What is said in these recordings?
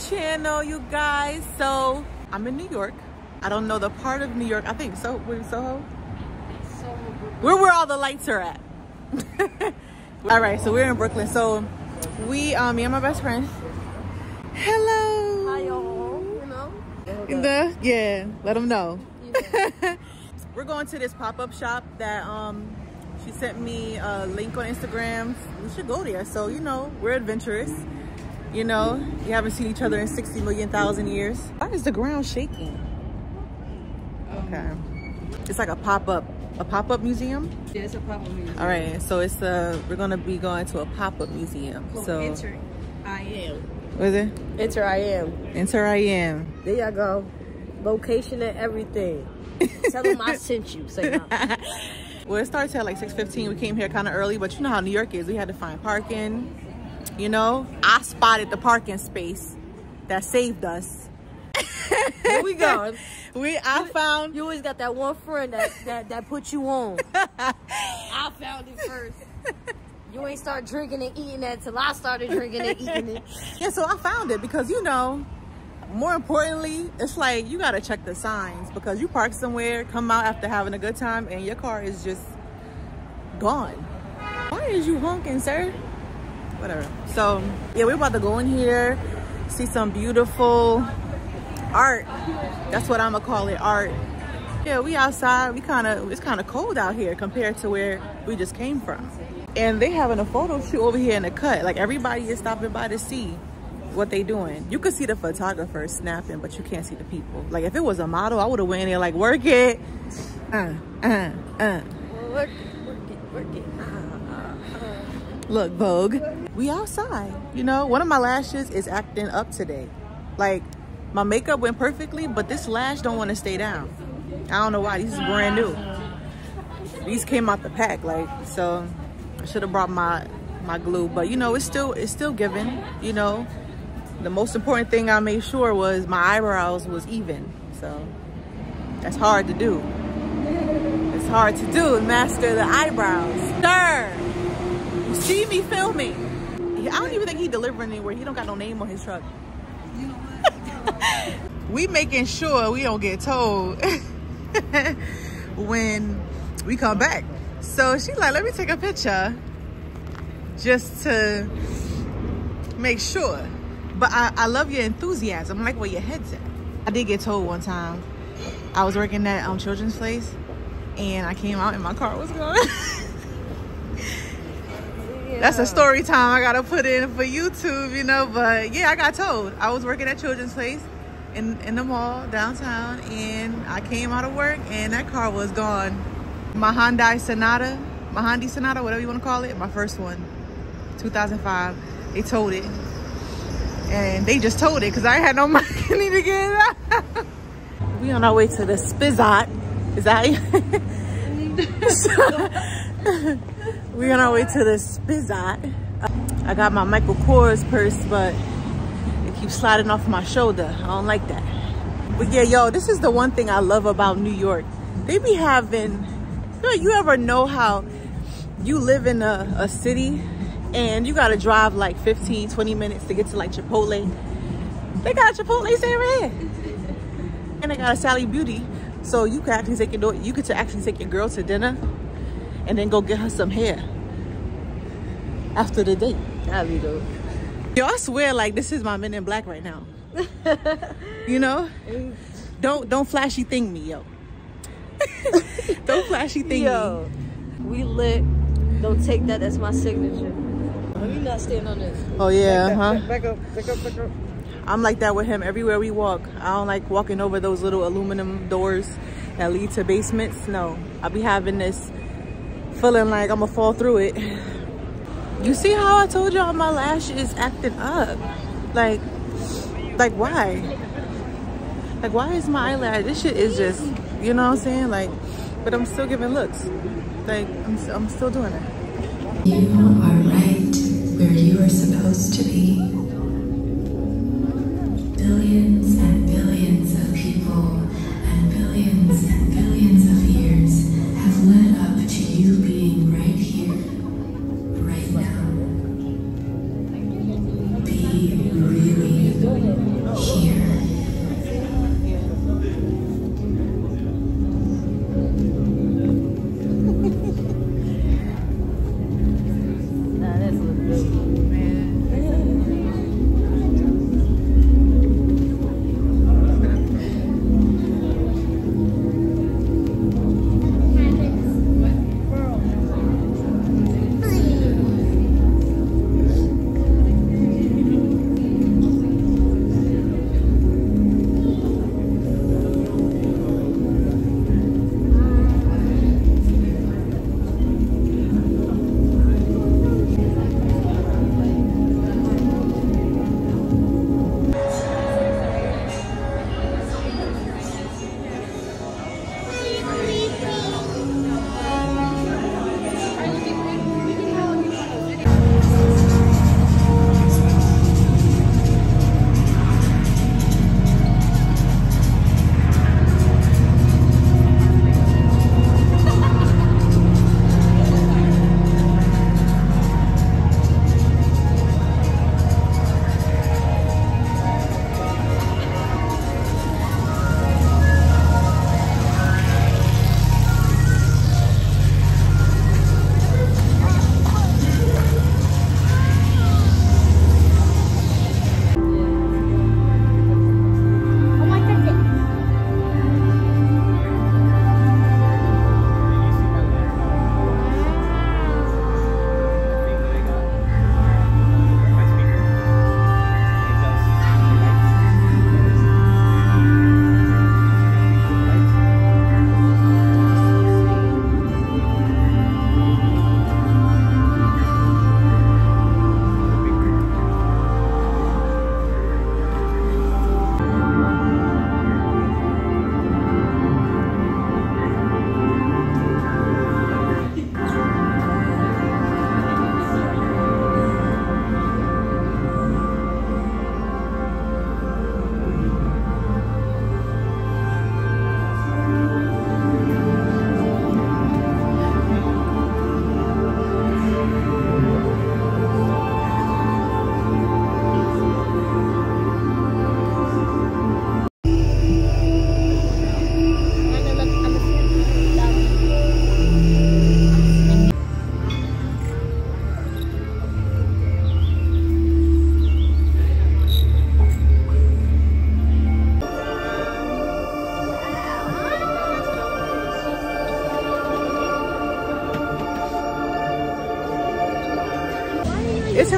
channel, you guys. So I'm in New York. I don't know the part of New York. I think so. We're in Soho. Where all the lights are at. All right, so we're in Brooklyn. So me and my best friend. Hello. Hi y'all. You know. Yeah. Let them know. Yeah. We're going to this pop-up shop that she sent me a link on Instagram. We should go there. So you know, we're adventurous. You know, we haven't seen each other in 60 million thousand years. Why is the ground shaking? Okay. It's like a pop-up museum? Yeah, it's a pop-up museum. All right, so it's we're gonna be going to a pop-up museum. So enter I am. What is it? Enter I am. Enter I am. There y'all go. Location and everything. Tell them I sent you. Say no. Well, it starts at like 6:15. We came here kind of early, but you know how New York is. We had to find parking. You know, I spotted the parking space that saved us. Here we go. I found. You always got that one friend that put you on. I found it first. You ain't start drinking and eating that till I started drinking and eating it. Yeah, so I found it because, you know, more importantly, it's like you gotta check the signs because you park somewhere, come out after having a good time, and your car is just gone. Why is you honking, sir? Whatever. So yeah, we're about to go in here, see some beautiful art. That's what I'm gonna call it, art. Yeah, we outside. It's kind of cold out here compared to where we just came from. And they having a photo shoot over here in the cut. Like everybody is stopping by to see what they doing. You could see the photographers snapping, but you can't see the people. Like if it was a model, I would have went in there like, work it. Work it. Look, Vogue. We outside. You know, one of my lashes is acting up today. Like my makeup went perfectly, but this lash don't want to stay down. I don't know why. These is brand new. These came out the pack, like, so I should have brought my glue, but you know, it's still giving. You know, the most important thing I made sure was my eyebrows was even. So that's hard to do. It's hard to do, master the eyebrows. Sir, you see me filming. I don't even think he delivering anywhere. He don't got no name on his truck. You know what? We making sure we don't get told when we come back. So she's like, let me take a picture just to make sure. But I love your enthusiasm. I like where your head's at. I did get told one time. I was working at Children's Place and I came out and my car was gone. Yeah. That's a story time I gotta put in for YouTube, you know. But yeah, I got told. I was working at Children's Place in the mall downtown, and I came out of work and that car was gone. My Hyundai Sonata, whatever you want to call it, my first one, 2005. They towed it, and they just towed it because I had no money to get it out. We on our way to the Spizzot. Is that we on our way to the Spizzot. I got my Michael Kors purse, but it keeps sliding off my shoulder. I don't like that. But yeah, yo, this is the one thing I love about New York. They be having, you ever know how you live in a city and you gotta drive like 15, 20 minutes to get to like Chipotle? They got Chipotle right here. And they got a Sally Beauty. So you could actually take your girl to dinner and then go get her some hair after the date. That'd be dope. Yo, I swear, like, this is my Men in Black right now. You know? Don't flashy thing me, yo. Don't flashy thing Yo, we lit. Don't take that as my signature. Let me not stand on this. Oh, yeah, Back up. I'm like that with him everywhere we walk. I don't like walking over those little aluminum doors that lead to basements. No, I'll be having this feeling like I'm gonna fall through it. You see how I told y'all my lash is acting up? Like why? Like, why is my eyelash? This shit is just, you know what I'm saying? Like, but I'm still giving looks. Like, I'm still doing it. You are right where you are supposed to be. Billions and billions of people and billions of years have led up to you being right here, right now. Be really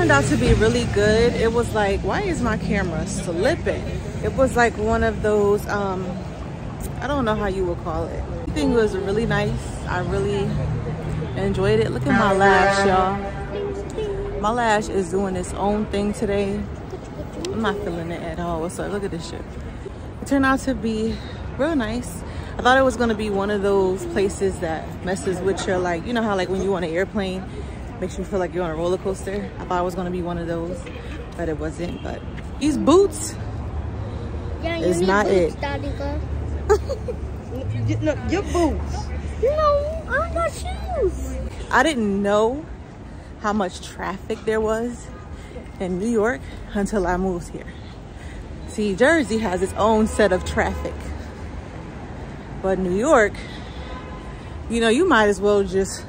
turned out to be really good. It was like, why is my camera slipping? It was like one of those, I don't know how you would call it. Everything was really nice. I really enjoyed it. Look at my lash, y'all. My lash is doing its own thing today. I'm not feeling it at all. What's up? Look at this shit. It turned out to be real nice. I thought it was gonna be one of those places that messes with your, like, you know how like when you on an airplane, makes you feel like you're on a roller coaster. I thought it was gonna be one of those, but it wasn't. But these boots is not it. Your boots. No, I got shoes. I didn't know how much traffic there was in New York until I moved here. See, Jersey has its own set of traffic. But New York, you know, you might as well just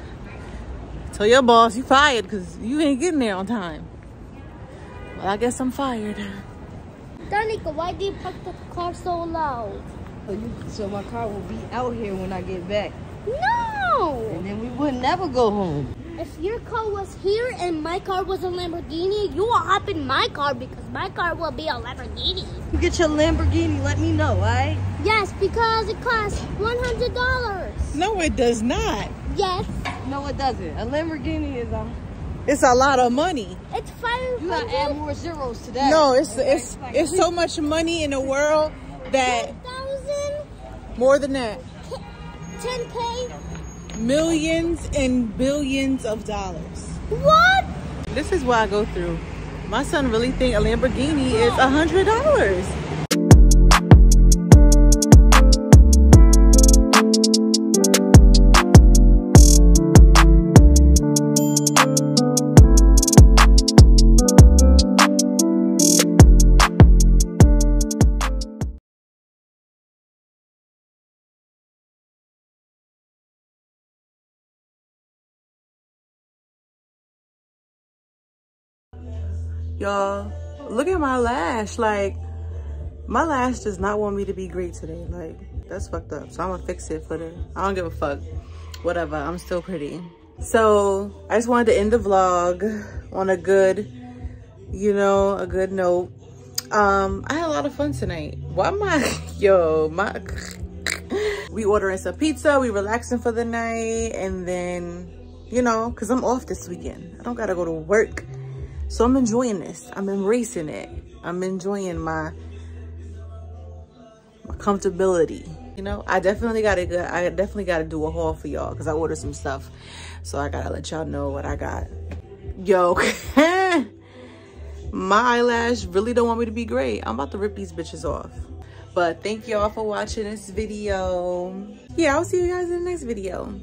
tell your boss you fired because you ain't getting there on time. Well, I guess I'm fired. Danica, why do you park the car so loud? So my car will be out here when I get back. No! And then we would never go home. If your car was here and my car was a Lamborghini, you will hop in my car because my car will be a Lamborghini. You get your Lamborghini, let me know, alright? Yes, because it costs $100. No, it does not. Yes. No, it doesn't. A Lamborghini is It's a lot of money. It's 500. you gotta add more zeros to that. No, it's so much money in the world that 10,000. more than that. 10K. Millions and billions of dollars. What? This is what I go through. My son really think a Lamborghini is $100. Y'all, look at my lash. Like, my lash does not want me to be great today. Like, that's fucked up. So I'm gonna fix it for the, I don't give a fuck. Whatever, I'm still pretty. So I just wanted to end the vlog on a good, you know, a good note. I had a lot of fun tonight. Why am I, we ordering some pizza, we relaxing for the night, and then, you know, cause I'm off this weekend. I don't gotta go to work. So I'm enjoying this. I'm embracing it. I'm enjoying my comfortability. You know, I definitely gotta do a haul for y'all because I ordered some stuff. So I gotta let y'all know what I got. Yo, my eyelash really don't want me to be great. I'm about to rip these bitches off. But thank y'all for watching this video. Yeah, I'll see you guys in the next video.